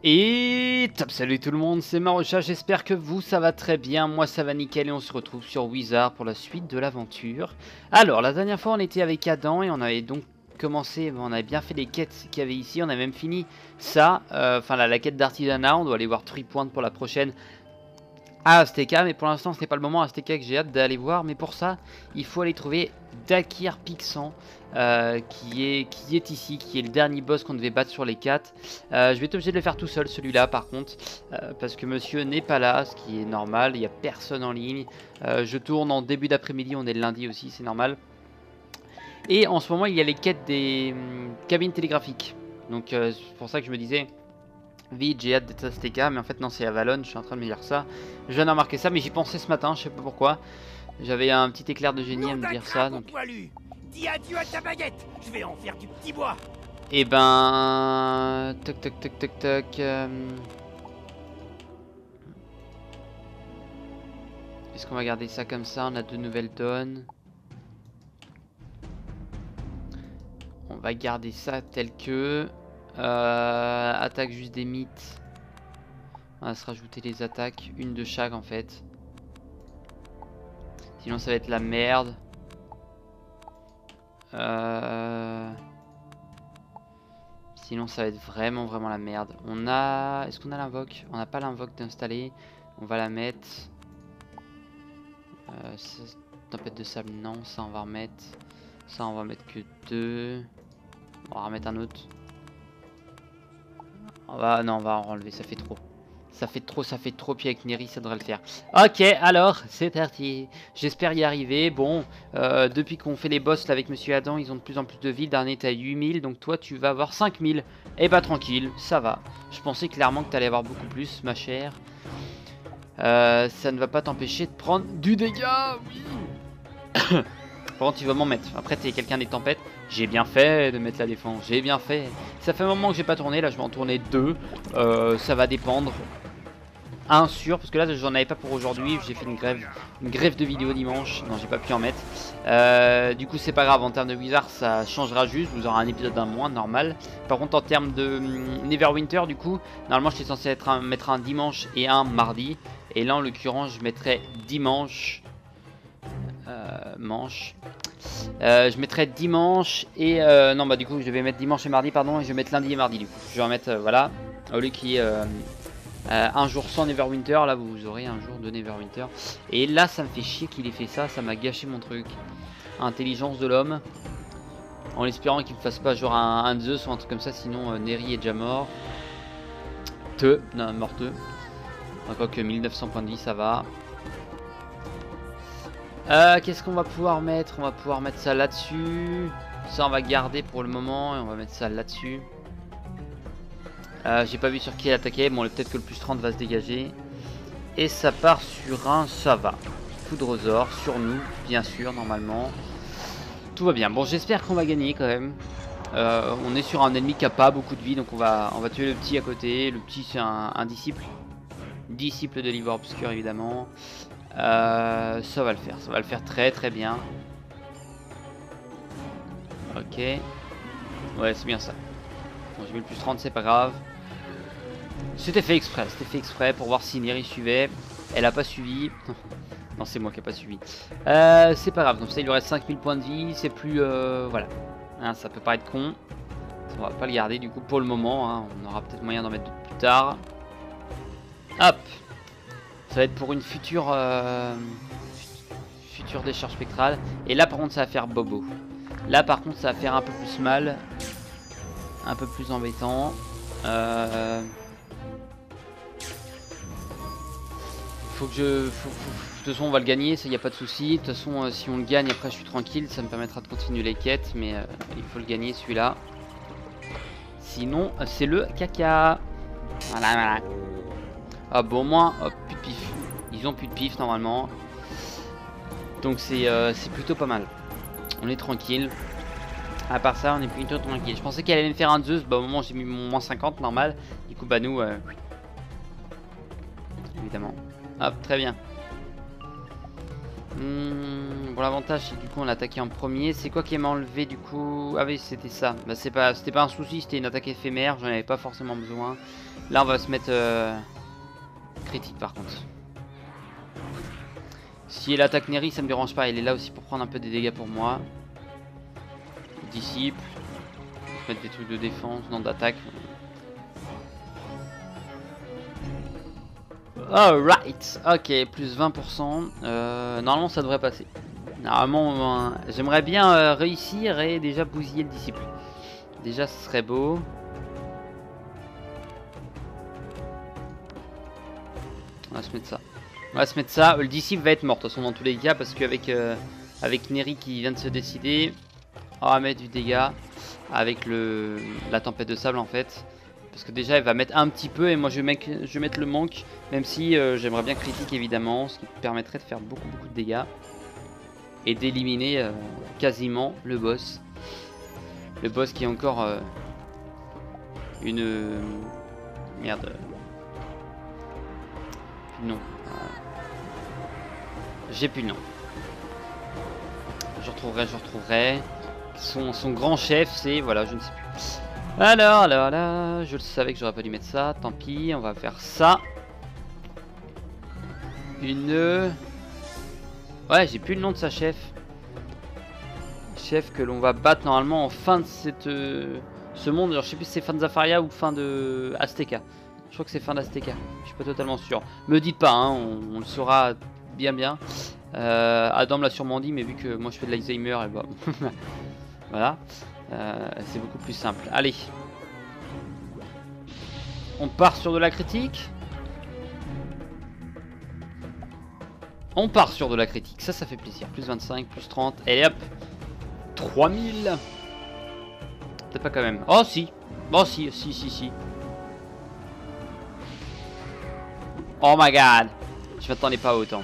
Et top, salut tout le monde, c'est Marocha, j'espère que vous ça va très bien, moi ça va nickel et on se retrouve sur Wizard pour la suite de l'aventure. Alors la dernière fois on était avec Adam et on avait donc commencé, on avait bien fait les quêtes qu'il y avait ici, on a même fini ça, enfin la quête d'artisanat, on doit aller voir Tripointe pour la prochaine à Azteca, mais pour l'instant c'est pas le moment à Azteca que j'ai hâte d'aller voir, mais pour ça il faut aller trouver Dakir Pixan qui est ici, qui est le dernier boss qu'on devait battre sur les 4. Je vais être obligé de le faire tout seul celui-là par contre, parce que monsieur n'est pas là, ce qui est normal, il n'y a personne en ligne. Je tourne en début d'après-midi, on est le lundi aussi, c'est normal. Et en ce moment il y a les quêtes des cabines télégraphiques, donc c'est pour ça que je me disais... Vite, j'ai hâte d'être Azteca, mais en fait non, c'est Avalon, je suis en train de me dire ça. Je viens de remarquer ça, mais j'y pensais ce matin, je sais pas pourquoi. J'avais un petit éclair de génie à me dire ça, donc... Dis adieu à ta baguette, je vais en faire du petit bois. Et ben... Toc toc toc toc toc... Est-ce qu'on va garder ça comme ça? On a deux nouvelles donnes. On va garder ça tel que... attaque juste des mythes. On va se rajouter les attaques, une de chaque en fait. Sinon ça va être la merde. Sinon ça va être vraiment la merde. On a... Est-ce qu'on a l'invoque? On n'a pas l'invoque d'installer. On va la mettre. Tempête de sable, non. Ça on va remettre. Ça on va mettre que 2. On va remettre un autre. On va en enlever, ça fait trop. Ça fait trop, puis avec Neri ça devrait le faire. Ok, alors, c'est parti. J'espère y arriver. Bon, depuis qu'on fait les boss là avec Monsieur Adam, ils ont de plus en plus de vie. Dernier t'as 8000, donc toi tu vas avoir 5000. Et bah tranquille, ça va. Je pensais clairement que t'allais avoir beaucoup plus, ma chère. Ça ne va pas t'empêcher de prendre du dégât, oui. Par contre, tu vas m'en mettre. Après, t'es quelqu'un des tempêtes. J'ai bien fait de mettre la défense. J'ai bien fait. Ça fait un moment que j'ai pas tourné. Là, je vais en tourner 2. Ça va dépendre. Un sûr. Parce que là, j'en avais pas pour aujourd'hui. J'ai fait une grève de vidéo dimanche. Non, j'ai pas pu en mettre. Du coup, c'est pas grave. En termes de Wizard, ça changera juste. Vous aurez un épisode d'un mois, normal. Par contre, en termes de Neverwinter, du coup, normalement, j'étais censé mettre un dimanche et un mardi. Et là, en l'occurrence, je mettrai dimanche. Je mettrai dimanche et non bah du coup je vais mettre dimanche et mardi pardon, et je vais mettre lundi et mardi du coup. Je vais en mettre voilà, au lieu qu'il y ait un jour sans Neverwinter, là vous aurez un jour de Neverwinter. Et là ça me fait chier qu'il ait fait ça, ça m'a gâché mon truc. Intelligence de l'homme. En espérant qu'il me fasse pas genre un Zeus ou un truc comme ça, sinon Neri est déjà mort. Non, morteux. Encore que 1900 points de vie ça va. Qu'est-ce qu'on va pouvoir mettre? On va pouvoir mettre ça là-dessus. Ça on va garder pour le moment et on va mettre ça là-dessus. J'ai pas vu sur qui elle attaquait. Bon, peut-être que le plus 30 va se dégager. Et ça part sur un ça va. Foudrosaure sur nous, bien sûr, normalement. Tout va bien. Bon, j'espère qu'on va gagner quand même. On est sur un ennemi qui a pas beaucoup de vie, donc on va tuer le petit à côté. Le petit c'est un disciple. Disciple de l'Ivoire Obscur évidemment. Ça va le faire très bien. Ok. Ouais, c'est bien ça. Bon, j'ai mis le plus 30, c'est pas grave. C'était fait exprès pour voir si Neri suivait. Elle a pas suivi. Non, c'est moi qui ai pas suivi. C'est pas grave, comme ça il lui reste 5000 points de vie. C'est plus... voilà. Hein, ça peut paraître con. On va pas le garder du coup pour le moment. Hein. On aura peut-être moyen d'en mettre plus tard. Hop. Ça va être pour une future décharge spectrale. Et là par contre ça va faire bobo. Là par contre ça va faire un peu plus mal. Un peu plus embêtant. De toute façon on va le gagner, ça y a pas de souci. De toute façon si on le gagne après je suis tranquille. Ça me permettra de continuer les quêtes. Mais il faut le gagner celui-là. Sinon c'est le caca. Voilà. Ah bon, au moins plus de pif. Ils ont plus de pif normalement. Donc c'est plutôt pas mal. On est tranquille. À part ça on est plutôt tranquille. Je pensais qu'elle allait me faire un Zeus. Bah au moment j'ai mis mon moins 50 normal. Du coup bah nous évidemment. Hop, très bien. Bon l'avantage c'est que du coup on a attaqué en premier. C'est quoi qui m'a enlevé du coup? Ah oui c'était ça. Bah c'était pas un souci, c'était une attaque éphémère. J'en avais pas forcément besoin. Là on va se mettre critique par contre. Si elle attaque Neri, ça me dérange pas. Elle est là aussi pour prendre un peu des dégâts pour moi. Disciple. Mettre des trucs de défense, non d'attaque. Alright, ok, plus 20%. Normalement ça devrait passer. Normalement j'aimerais bien réussir et déjà bousiller le disciple. Déjà ce serait beau. On va se mettre ça. On va se mettre ça. Le disciple va être mort de toute façon dans tous les cas parce qu'avec avec Neri qui vient de se décider, on va mettre du dégât avec la tempête de sable en fait. Parce que déjà elle va mettre un petit peu et moi je vais mettre le manque. Même si j'aimerais bien critique évidemment, ce qui permettrait de faire beaucoup de dégâts. Et d'éliminer quasiment le boss. Le boss qui est encore une... Merde. Non. J'ai plus le nom. Je retrouverai. Son grand chef, c'est... Voilà, je ne sais plus. Alors, là, je le savais que j'aurais pas dû mettre ça. Tant pis, on va faire ça. Ouais, j'ai plus le nom de sa chef. Chef que l'on va battre normalement en fin de ce monde. Alors, je sais plus si c'est fin de Zafaria ou fin de Azteca. Je crois que c'est fin d'Azteca. Je suis pas totalement sûr. Me dites pas, hein, on le saura bien. Adam me l'a sûrement dit, mais vu que moi je fais de l'Alzheimer, et bah voilà, c'est beaucoup plus simple. Allez, on part sur de la critique. On part sur de la critique, ça fait plaisir. Plus 25, plus 30, et hop, 3000. Peut-être pas quand même. Oh si, oh si. Oh my god, je m'attendais pas autant.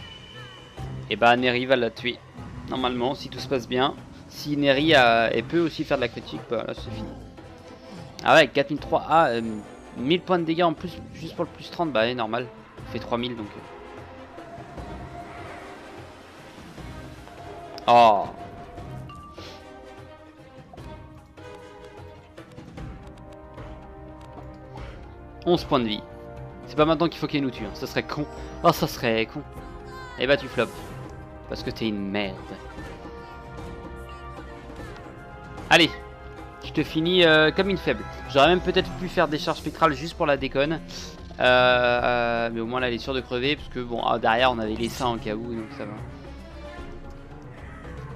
Et bah Neri va la tuer. Normalement, si tout se passe bien. Si Neri elle peut aussi faire de la critique, bah là c'est fini. Ah ouais, 4003. Ah, 1000 points de dégâts en plus, juste pour le plus 30, bah c'est normal. On fait 3000 donc. Oh. « 11 points de vie. C'est pas maintenant qu'il faut qu'il nous tue, hein. Ça serait con. Oh, ça serait con. Et bah tu flops. Parce que t'es une merde. Allez, je te finis comme une faible. J'aurais même peut-être pu faire des charges spectrales juste pour la déconne. Mais au moins là elle est sûre de crever. Parce que bon, derrière on avait les seins en cas où, donc ça va.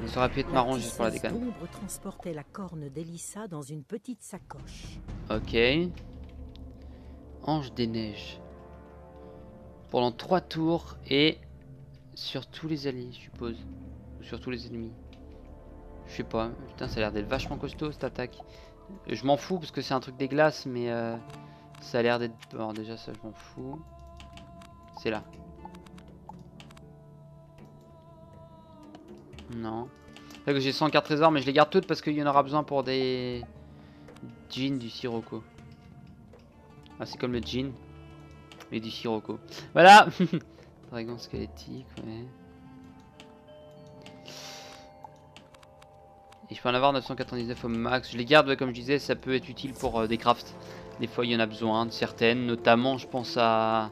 Mais ça aurait pu être marrant juste pour la déconne. L'ombre transportait la corne d'Elissa dans une petite sacoche. Ok. Ange des neiges. Pendant 3 tours et sur tous les alliés, je suppose. Ou sur tous les ennemis. Je sais pas. Putain, ça a l'air d'être vachement costaud cette attaque. Je m'en fous parce que c'est un truc des glaces, mais ça a l'air d'être... Alors déjà, ça, je m'en fous. C'est là. Non. C'est vrai que j'ai 104 trésors, mais je les garde toutes parce qu'il y en aura besoin pour des jeans du Sirocco. Ah, c'est comme le jean. Et du Sirocco. Voilà. Dragon squelettique, ouais. Et je peux en avoir 999 au max. Je les garde, ouais, comme je disais, ça peut être utile pour des crafts. Des fois, il y en a besoin de certaines. Notamment, je pense à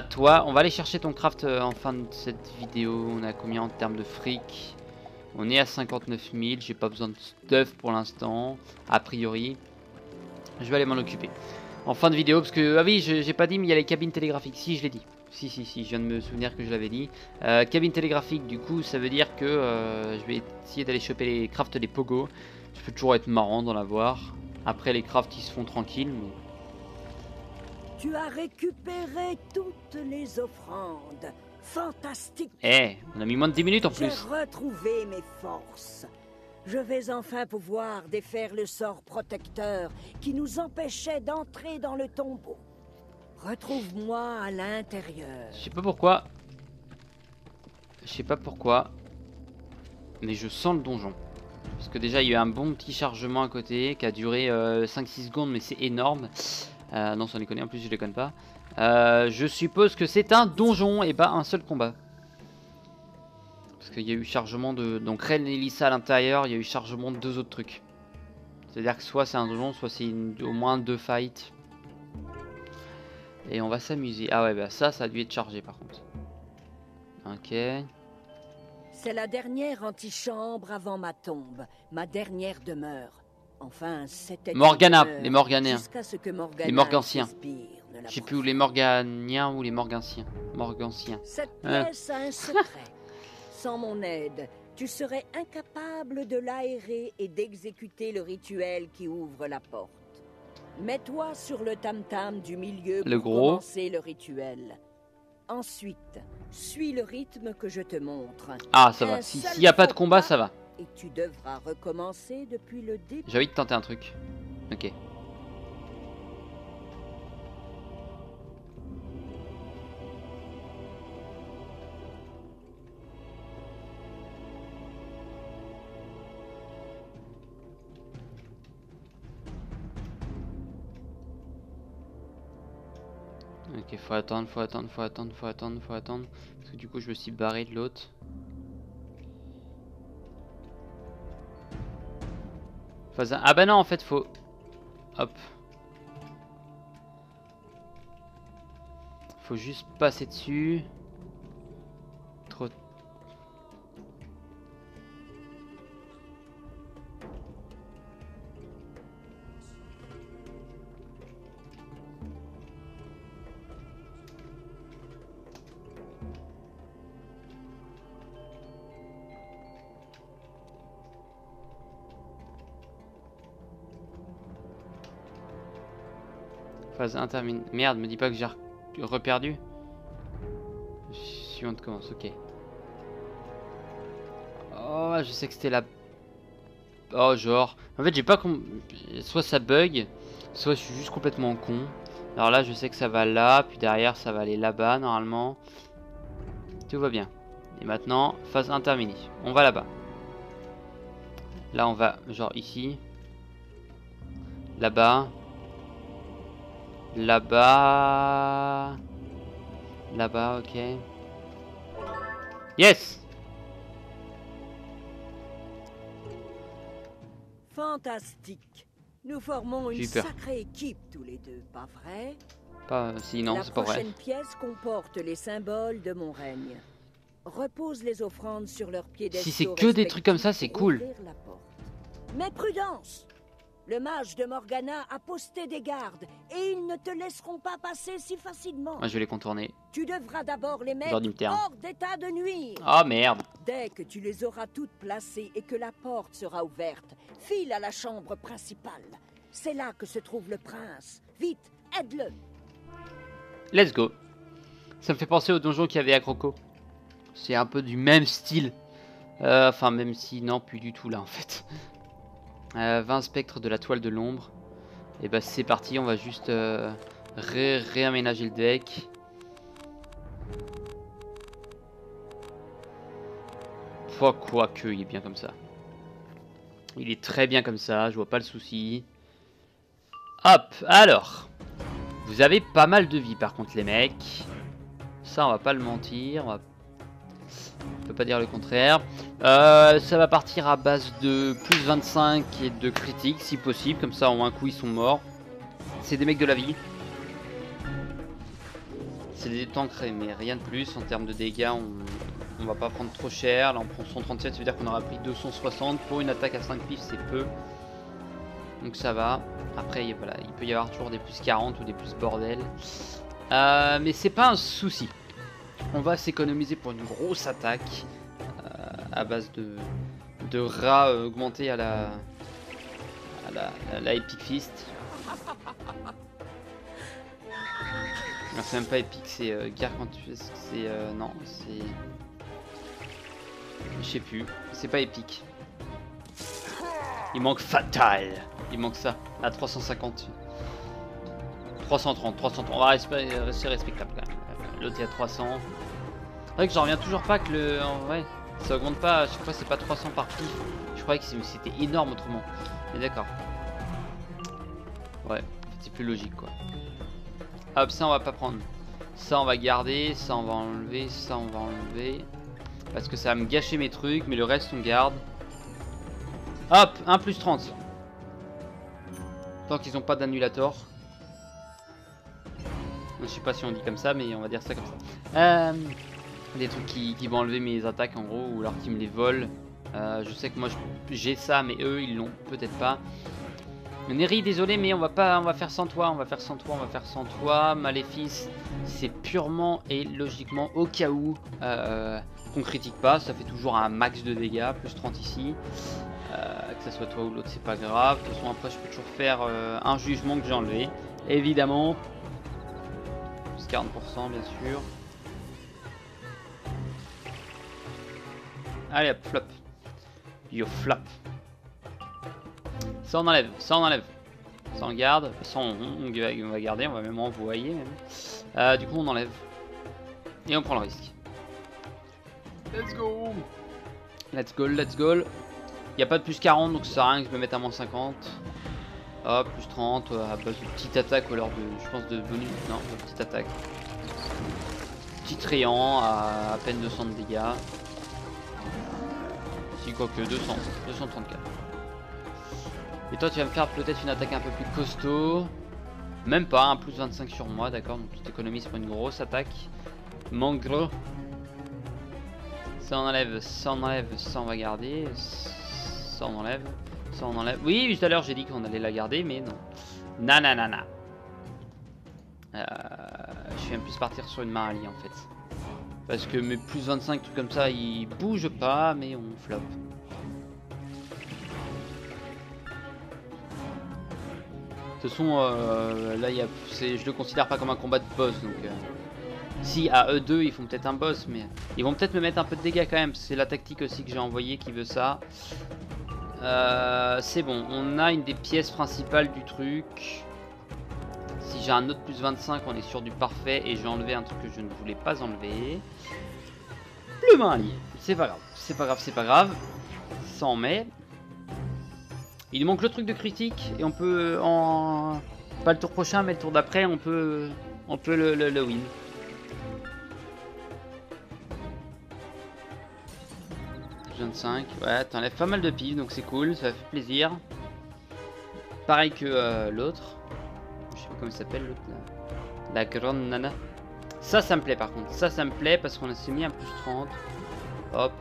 toi. On va aller chercher ton craft en fin de cette vidéo. On a combien en termes de fric? On est à 59 000. J'ai pas besoin de stuff pour l'instant. A priori. Je vais aller m'en occuper. En fin de vidéo, parce que... Ah oui, j'ai pas dit, mais il y a les cabines télégraphiques. Si, je l'ai dit. Si, je viens de me souvenir que je l'avais dit. Cabine télégraphique, du coup, ça veut dire que je vais essayer d'aller choper les crafts des pogos. Ça peut toujours être marrant d'en avoir. Après, les crafts, ils se font tranquilles, mais... Tu as récupéré toutes les offrandes. Fantastique. Eh, on a mis moins de 10 minutes en plus. J'ai retrouvé mes forces. Je vais enfin pouvoir défaire le sort protecteur qui nous empêchait d'entrer dans le tombeau. Retrouve-moi à l'intérieur. Je sais pas pourquoi. Mais je sens le donjon. Parce que déjà, il y a eu un bon petit chargement à côté qui a duré 5-6 secondes, mais c'est énorme. Non, sans déconner, en plus, je déconne pas. Je suppose que c'est un donjon et pas un seul combat. Parce qu'il y a eu chargement de... Donc Ren et Elissa à l'intérieur, il y a eu chargement de 2 autres trucs. C'est-à-dire que soit c'est un donjon, soit c'est au moins 2 fights. Et on va s'amuser. Ah ouais, bah ça a dû être chargé par contre. Ok. C'est la dernière antichambre avant ma tombe, ma dernière demeure. Enfin, c'était une Morgana, demeure, les Morganiens. jusqu'à ce que Morgana Les Morgantiens. et Shakespeare ne la Je sais plus où profanent. les Morganiens ou les Morgantiens. Morgantiens. Cette Hein. pièce a un secret. Sans mon aide, tu serais incapable de l'aérer et d'exécuter le rituel qui ouvre la porte. Mets-toi sur le tam-tam du milieu Le pour gros. commencer le rituel. Ensuite, suis le rythme que je te montre. Ah, ça va. Un S'il seul n'y a pas de faux combat, pas ça va. Et tu devras recommencer depuis le début. J'ai envie de tenter un truc. Ok. Ok, faut attendre. Parce que du coup, je me suis barré de l'autre. Phase 1. Ah bah non, en fait, faut... Hop. Faut juste passer dessus. Trop... Phase 1 termine. Merde, me dis pas que j'ai reperdu. Suivante commence, ok. Oh, je sais que c'était la... Oh, genre... En fait, j'ai pas... Soit ça bug, soit je suis juste complètement con. Alors là, je sais que ça va là, puis derrière, ça va aller là-bas, normalement. Tout va bien. Et maintenant, phase 1 terminée. On va là-bas. Là, on va, genre, ici. Là-bas. Là-bas. Là-bas, ok. Yes! Fantastique. Nous formons J'ai une eu peur. sacrée équipe tous les deux, pas vrai? Pas... Si, non, La c'est pas vrai. prochaine pièce comporte les symboles de mon règne. Repose les offrandes sur leurs piédestaux. Si c'est que des trucs comme ça, c'est respectifs pour cool. ouvrir la porte. Mais prudence! Le mage de Morgana a posté des gardes et ils ne te laisseront pas passer si facilement. Moi, je vais les contourner. Tu devras d'abord les mettre Genre du terme. hors d'état de nuire. Oh merde! Dès que tu les auras toutes placées et que la porte sera ouverte, file à la chambre principale. C'est là que se trouve le prince. Vite, aide-le. Let's go. Ça me fait penser au donjon qu'il y avait à Croco. C'est un peu du même style. Enfin, même si, non, plus du tout là en fait. 20 spectres de la toile de l'ombre. Et bah c'est parti, on va juste réaménager le deck. Quoique, il est bien comme ça. Il est très bien comme ça, je vois pas le souci. Hop, alors. Vous avez pas mal de vie par contre les mecs. Ça on va pas le mentir, on peut pas dire le contraire. Ça va partir à base de plus 25 et de critiques si possible, comme ça en un coup ils sont morts. C'est des mecs de la vie. C'est des tanks mais rien de plus en termes de dégâts. On va pas prendre trop cher. Là on prend 137, ça veut dire qu'on aura pris 260. Pour une attaque à 5 pifs c'est peu. Donc ça va. Après voilà, il peut y avoir toujours des plus 40 ou des plus bordel. Mais c'est pas un souci. On va s'économiser pour une grosse attaque à base de rats augmentés à la Epic Fist. Non, c'est même pas épique, c'est guerre quand tu fais. C'est non, c'est. Je sais plus, c'est pas épique. Il manque fatal. Il manque ça à 350. 330, 330. On va rester respectable quand même. L'autre est à 300. C'est vrai que j'en reviens toujours pas que le. Ouais, ça augmente pas. À chaque fois, c'est pas 300 par pif. Je croyais que c'était énorme autrement. Mais d'accord. Ouais, c'est plus logique quoi. Hop, ça on va pas prendre. Ça on va garder. Ça on va enlever. Ça on va enlever. Parce que ça va me gâcher mes trucs. Mais le reste on garde. Hop, 1 plus 30. Tant qu'ils ont pas d'annulator. Je sais pas si on dit comme ça, mais on va dire ça comme ça. Des trucs qui vont enlever mes attaques en gros, ou alors qui me les volent. Je sais que moi j'ai ça, mais eux ils l'ont peut-être pas. Neri, désolé, mais on va faire sans toi, on va faire sans toi. Maléfice, c'est purement et logiquement au cas où qu'on critique pas, ça fait toujours un max de dégâts, plus 30 ici. Que ça soit toi ou l'autre, c'est pas grave. De toute façon, après, je peux toujours faire un jugement que j'ai enlevé, évidemment. Plus 40%, bien sûr. Allez hop, flop. Yo, flop. Ça on enlève, ça on enlève. Ça on garde, ça on va garder, on va même envoyer même. Du coup on enlève. Et on prend le risque. Let's go. Let's go, let's go. Il n'y a pas de plus 40 donc ça sert à rien que je me mette à moins 50. Hop, plus 30 à base de petite attaque ou alors de, je pense de bonus. Non, de petite attaque. Petit triant à peine 200 de dégâts. Si quoi que 200, 234. Et toi tu vas me faire peut-être une attaque un peu plus costaud. Même pas, un plus 25 sur moi, d'accord. Donc tu t'économises pour une grosse attaque. Mangro. Ça on enlève, ça on enlève, ça on va garder. Ça on enlève, ça on enlève. Oui, tout à l'heure j'ai dit qu'on allait la garder, mais non. Nanana. Je vais même plus partir sur une main alliée en fait. Parce que mes plus 25 trucs comme ça, ils bougent pas, mais on flop. De toute façon, là, je le considère pas comme un combat de boss, donc... Si, à eux deux, ils font peut-être un boss, mais... Ils vont peut-être me mettre un peu de dégâts quand même, c'est la tactique aussi que j'ai envoyée qui veut ça. C'est bon, on a une des pièces principales du truc. Si j'ai un autre plus 25, on est sur du parfait, et j'ai enlevé un truc que je ne voulais pas enlever. Le main allié, c'est pas grave, c'est pas grave, c'est pas grave. Ça en met. Il nous manque le truc de critique et on peut en... Pas le tour prochain mais le tour d'après on peut le win. « 25, ouais t'enlèves pas mal de pif donc c'est cool, ça fait plaisir. Pareil que l'autre. Je sais pas comment il s'appelle l'autre là. La grande nana. Ça me plaît par contre, ça me plaît parce qu'on s'est mis un plus 30. Hop.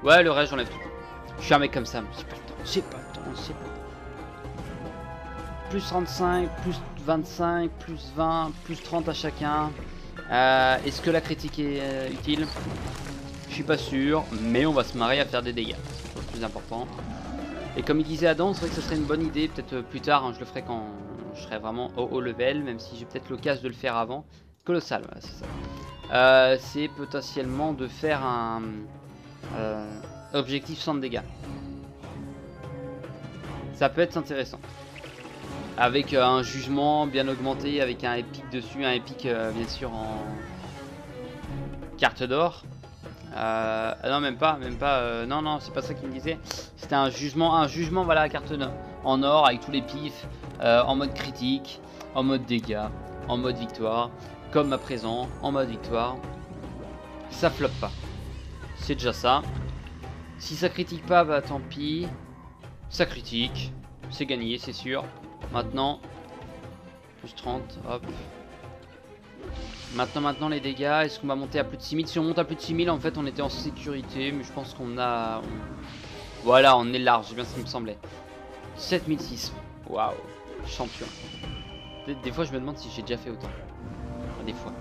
Ouais le reste j'enlève tout. Je suis un mec comme ça, j'ai pas le temps, j'ai pas le temps. Plus 35, plus 25, plus 20, plus 30 à chacun. Est-ce que la critique est utile? Je suis pas sûr, mais on va se marrer à faire des dégâts. C'est le plus important. Et comme il disait Adam, c'est vrai que ce serait une bonne idée, peut-être plus tard, hein, je le ferai quand je serai vraiment au haut level, même si j'ai peut-être l'occasion de le faire avant. Colossal, voilà, c'est ça. C'est potentiellement de faire un objectif sans dégâts. Ça peut être intéressant. Avec un jugement bien augmenté, avec un épique dessus, un épique bien sûr en carte d'or. Non même pas, non c'est pas ça qu'il me disait. C'était un jugement voilà à carte en or avec tous les pifs, en mode critique, en mode dégâts, en mode victoire, comme à présent, en mode victoire. Ça floppe pas, c'est déjà ça. Si ça critique pas, bah tant pis. Ça critique, c'est gagné, c'est sûr. Maintenant, plus 30, hop. Maintenant les dégâts, est-ce qu'on va monter à plus de 6000? Si on monte à plus de 6000, en fait on était en sécurité, mais je pense qu'on a... Voilà, on est large, c'est bien ce qui me semblait. 7006, waouh, champion. Des fois je me demande si j'ai déjà fait autant. Des fois.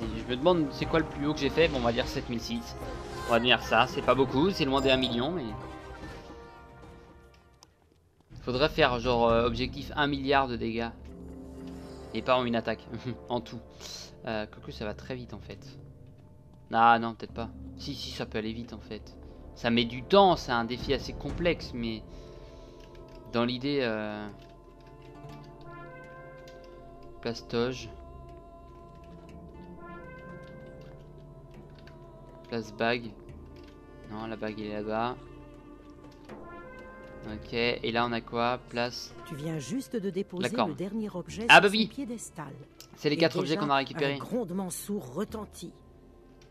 Je me demande c'est quoi le plus haut que j'ai fait, bon on va dire 7006. On va dire ça, c'est pas beaucoup, c'est loin des 1 million, mais... Faudrait faire genre objectif 1 milliard de dégâts. Et pas en une attaque, en tout. Quoique ça va très vite en fait. Ah non, peut-être pas. Si, ça peut aller vite en fait. Ça met du temps, c'est un défi assez complexe, mais... Dans l'idée... Plastoge. Place bague. Non, la bague elle est là-bas. Ok, et là on a quoi? Place. Tu viens juste de déposer le dernier objet sur son piédestal. C'est les 4 objets qu'on a récupérés. Un grondement sourd retentit.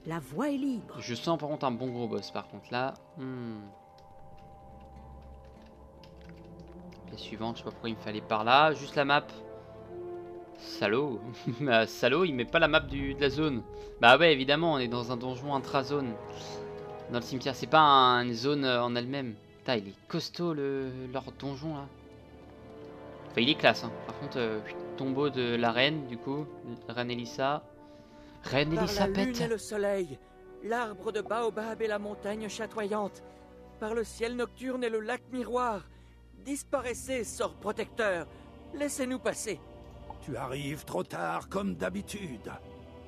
La voie est libre. Je sens par contre un bon gros boss par contre là. La suivante, je sais pas pourquoi il me fallait par là. Juste la map. Salaud. Bah, salaud, il met pas la map de la zone. Bah ouais, évidemment, on est dans un donjon intra-zone. Dans le cimetière, c'est pas une zone en elle-même. Putain, il est costaud leur donjon là. Enfin, il est classe. Hein. Par contre, tombeau de la reine, du coup. Reine Elissa. Reine Par la Elisabeth. lune et le soleil, l'arbre de baobab et la montagne chatoyante. Par le ciel nocturne et le lac miroir. Disparaissez, sort protecteur. Laissez-nous passer. Tu arrives trop tard, comme d'habitude.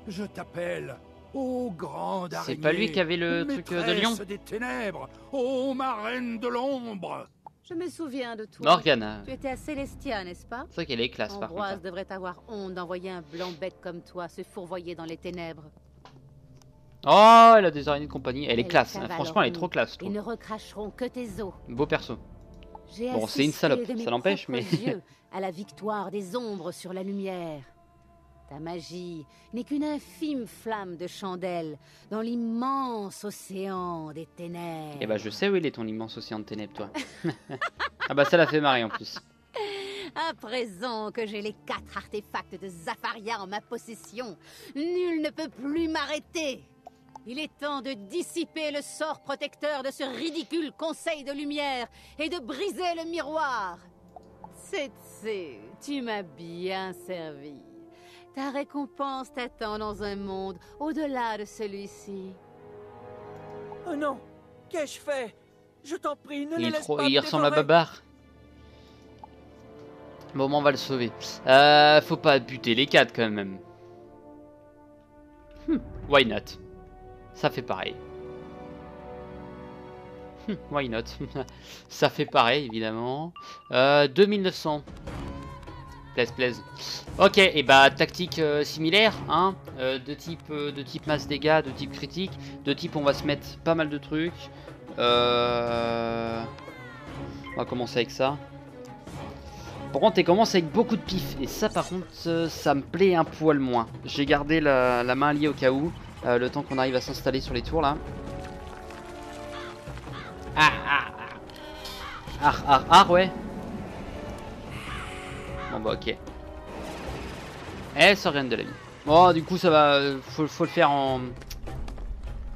Je t'appelle, ô grande araignée. C'est pas lui qui avait le truc de lion? Maîtresse des ténèbres, ô ma reine de l'ombre. Je me souviens de toi. Morgana. Tu étais à Célestia, n'est-ce pas? C'est vrai qu'elle est classe par contre. Ambroise devrait avoir honte d'envoyer un blanc bête comme toi se fourvoyer dans les ténèbres. Oh, elle a des araignées de compagnie. Elle est Elles classe. cavaleront Franchement, elle est trop classe, je Ils trouve. ne recracheront que tes os. Beau perso. J'ai Bon, c'est une assisté salope, de mes ça n'empêche, propres mais- yeux à la victoire des ombres sur la lumière. Ta magie n'est qu'une infime flamme de chandelle dans l'immense océan des ténèbres. Eh bah, je sais où il est ton immense océan de ténèbres, toi. Ah bah, ça l'a fait marrer en plus. À présent que j'ai les 4 artefacts de Zafaria en ma possession, nul ne peut plus m'arrêter. Il est temps de dissiper le sort protecteur de ce ridicule conseil de lumière et de briser le miroir. Setsu, tu m'as bien servi. Ta récompense t'attend dans un monde au-delà de celui-ci. Oh non, qu'ai-je fait? Je t'en prie, ne Il, les est laisse trop... pas il me ressemble à dévorer. Babar. Bon, on va le sauver. Faut pas buter les 4 quand même. Why not? Ça fait pareil. Why not? Ça fait pareil, évidemment. 2900. Plaise. Ok, et bah tactique similaire, hein, de type masse dégâts, de type critique, de type on va se mettre pas mal de trucs. On va commencer avec ça. Par contre, elle commence avec beaucoup de pif, et ça par contre, ça me plaît un poil moins. J'ai gardé la main liée au cas où, le temps qu'on arrive à s'installer sur les tours là. Ouais. Bon bah ok. Elle sort rien de la vie. Bon du coup ça va, faut le faire en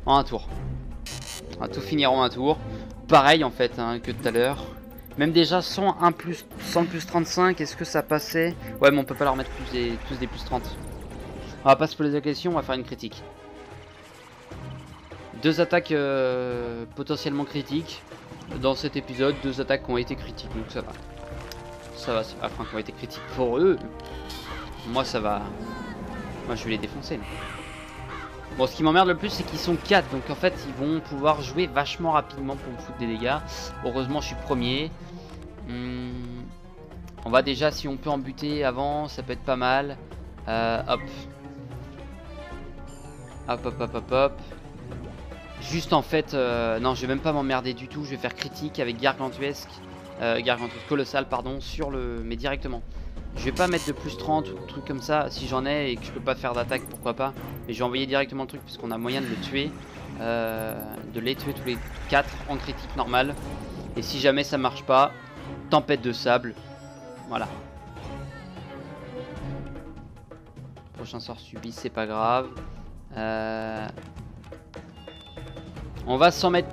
un tour. On va tout finir en un tour. Pareil en fait hein, que tout à l'heure. Même déjà sans le plus 35, est-ce que ça passait? Ouais mais on peut pas leur mettre tous des plus 30. On va pas se poser la question, on va faire une critique. 2 attaques potentiellement critiques. Dans cet épisode, 2 attaques qui ont été critiques, donc ça va. Enfin qui ont été critiques pour eux. Moi ça va. Moi je vais les défoncer. Là. Bon, ce qui m'emmerde le plus c'est qu'ils sont 4, donc en fait ils vont pouvoir jouer vachement rapidement pour me foutre des dégâts. Heureusement je suis premier. On va déjà, si on peut en buter avant, ça peut être pas mal. Hop. Hop. Juste en fait, non je vais même pas m'emmerder du tout, je vais faire critique avec gargantuesque colossal pardon, sur le... mais directement. Je vais pas mettre de plus 30 ou truc comme ça, si j'en ai et que je peux pas faire d'attaque pourquoi pas. Mais je vais envoyer directement le truc puisqu'on a moyen de le tuer, de les tuer tous les 4 en critique normale. Et si jamais ça marche pas, tempête de sable, voilà. Prochain sort subi, c'est pas grave. On va s'en mettre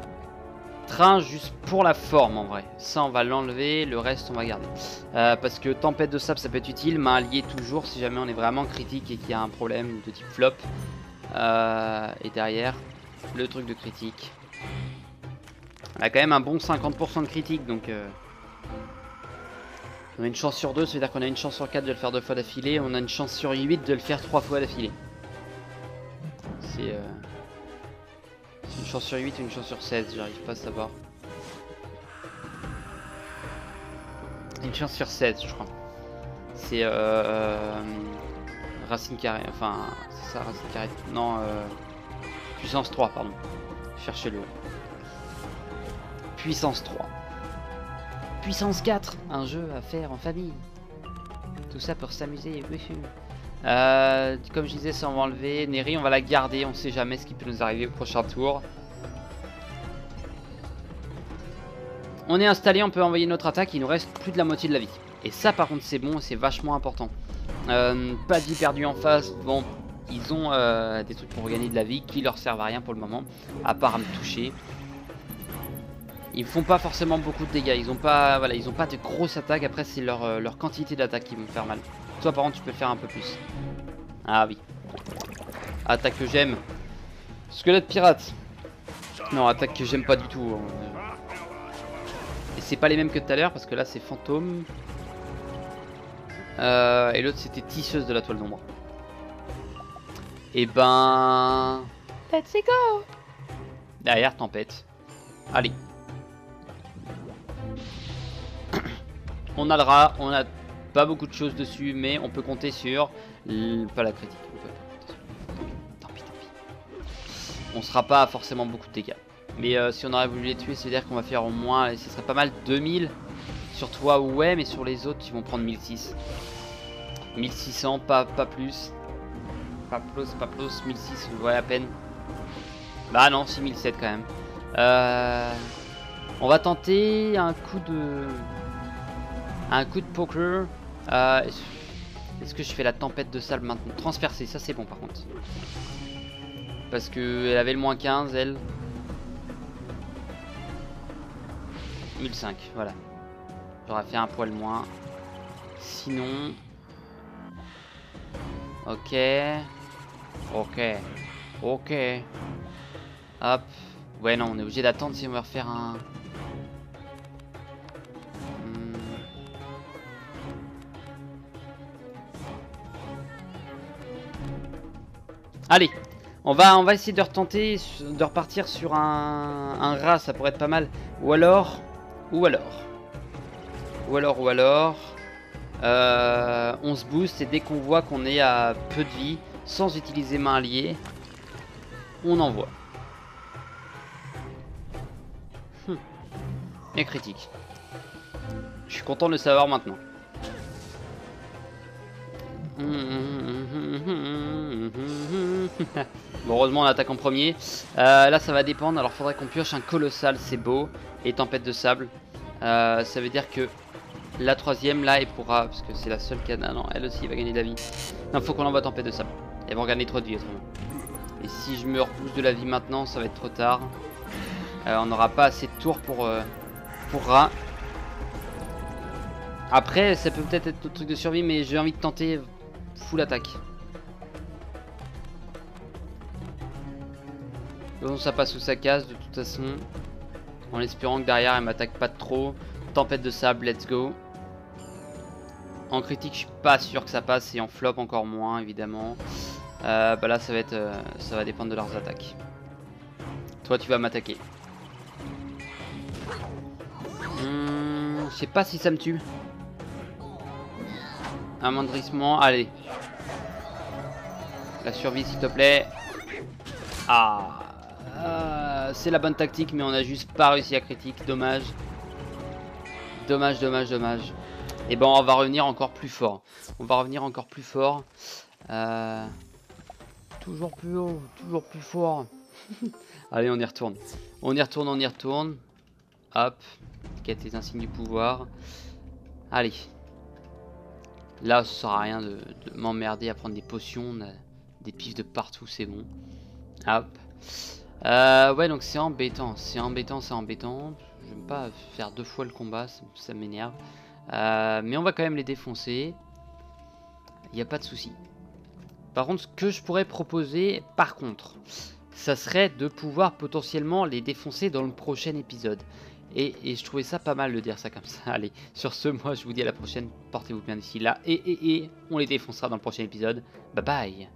un juste pour la forme en vrai. Ça on va l'enlever, le reste on va garder. Parce que tempête de sable ça peut être utile, main alliée toujours si jamais on est vraiment critique et qu'il y a un problème de type flop. Et derrière, le truc de critique. On a quand même un bon 50% de critique donc... On a une chance sur 2, ça veut dire qu'on a une chance sur 4 de le faire 2 fois d'affilée. On a une chance sur 8 de le faire 3 fois d'affilée. C'est une chance sur 8 ou une chance sur 16, j'arrive pas à savoir. Une chance sur 16 je crois. C'est racine carrée, enfin c'est ça racine carrée. Non, puissance 3 pardon. Cherchez-le. Puissance 3. Puissance 4, un jeu à faire en famille. Tout ça pour s'amuser. Comme je disais, ça on va enlever. Neri, on va la garder. On sait jamais ce qui peut nous arriver au prochain tour. On est installé, on peut envoyer notre attaque. Il nous reste plus de la moitié de la vie. Et ça, par contre, c'est bon, c'est vachement important. Pas de vie perdue en face. Bon, ils ont des trucs pour gagner de la vie qui leur servent à rien pour le moment, à part à me toucher. Ils font pas forcément beaucoup de dégâts. Ils ont pas, voilà, ils ont pas de grosses attaques. Après, c'est leur quantité d'attaque qui vont me faire mal. Toi, par contre, tu peux faire un peu plus. Ah oui. Attaque que j'aime. Squelette pirate. Non, attaque que j'aime pas du tout. Et c'est pas les mêmes que tout à l'heure parce que là, c'est fantôme. Et l'autre, c'était tisseuse de la toile d'ombre. Et ben... Let's go. Derrière, tempête. Allez. On a le rat, on a pas beaucoup de choses dessus, mais on peut compter sur... Pas la critique. Tant pis. On sera pas forcément beaucoup de dégâts. Mais si on aurait voulu les tuer, c'est-à-dire qu'on va faire au moins... Ce serait pas mal 2000. Sur toi, ouais, mais sur les autres, ils vont prendre 1006. 1600, pas plus. Pas plus, 1006, ouais, à peine. Bah non, 6007 quand même. On va tenter un coup de poker. Est-ce que je fais la tempête de sable maintenant? Transpercer, ça c'est bon par contre. Parce que elle avait le moins 15, elle. 1005, voilà. J'aurais fait un poil moins. Sinon... Ok. Hop. Ouais, non, on est obligé d'attendre si on va refaire un... Allez, on va essayer de retenter, de repartir sur un rat, ça pourrait être pas mal. Ou alors, on se booste et dès qu'on voit qu'on est à peu de vie, sans utiliser main alliée, on envoie. Et critique. Je suis content de le savoir maintenant. Bon, heureusement on attaque en premier. Là ça va dépendre. Alors faudrait qu'on pioche un colossal, c'est beau. Et tempête de sable. Ça veut dire que la troisième là elle pourra, parce que c'est la seule qui a... Non, elle aussi va gagner de la vie. Non, faut qu'on envoie tempête de sable. Elles vont gagner trop de vie autrement. Et si je me repousse de la vie maintenant, ça va être trop tard. On n'aura pas assez de tours pour rat. Après ça peut peut-être être notre truc de survie, mais j'ai envie de tenter full attaque. Donc ça passe ou ça casse de toute façon. En espérant que derrière elle m'attaque pas de trop. Tempête de sable, let's go. En critique je suis pas sûr que ça passe, et en flop encore moins évidemment. Bah là ça va dépendre de leurs attaques. Toi tu vas m'attaquer. Je sais pas si ça me tue. Amoindrissement, allez. La survie s'il te plaît. C'est la bonne tactique, mais on a juste pas réussi à critique, dommage. Dommage. Et bon, on va revenir encore plus fort. Toujours plus haut, toujours plus fort. Allez, on y retourne. Hop. Quête les insignes du pouvoir. Allez. Là, ça sert à rien de m'emmerder à prendre des potions. On a des pifs de partout, c'est bon. Hop. Ouais, donc c'est embêtant. J'aime pas faire 2 fois le combat, ça m'énerve. Mais on va quand même les défoncer. Il n'y a pas de souci. Par contre, ce que je pourrais proposer, par contre, ça serait de pouvoir potentiellement les défoncer dans le prochain épisode. Et je trouvais ça pas mal de dire ça comme ça. Allez, sur ce, moi je vous dis à la prochaine. Portez-vous bien d'ici là. Et on les défoncera dans le prochain épisode. Bye bye.